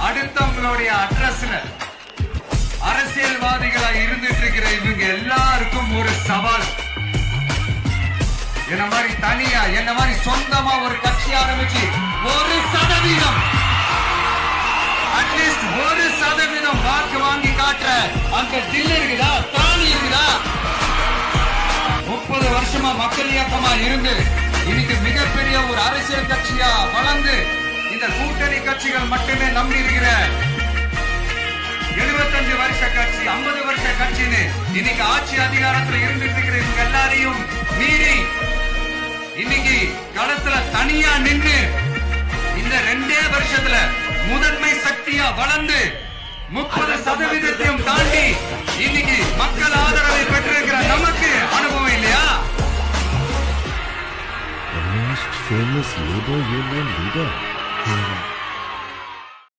அடுத்தவங்களுடைய அட்ரஸ்ல அரசியல்வாதிகளா இருந்துட்டு இருக்கிற இவங்க எல்லாருக்கும் ஒரு சவால். என்ன மாதிரி தனியா என்ன மாதிரி சொந்தமா ஒரு கட்சி ஆரம்பிச்சு 1% அட்லீஸ்ட் 1% வாக்கு வாங்கி காட்டுற அங்க தில் இருக்குதா, தாலி இருக்குதா? 30 வருஷமா மக்கள் இயக்கமா இருந்து இன்னைக்கு மிகப்பெரிய ஒரு அரசியல் கட்சியா வளர்ந்து இந்த கூட்டணி கட்சிகள் மட்டுமே நம்பி இருக்கிற 75 வருஷ கட்சி, 50 வருஷ கட்சின்னு இன்னைக்கு ஆட்சி அதிகாரத்துல இருந்துட்டு இருக்கிற இவங்க எல்லாரையும் மீறி இன்னைக்கு களத்துல தனியா நின்று இந்த 2 வருஷத்துல முதன்மை சக்தியா வளர்ந்து 30% தாண்டி இன்னைக்கு மக்கள் ஆதரவை பெற்றிருக்கிற நமக்கு அனுபவம் இல்லையா? The most famous labor union leader.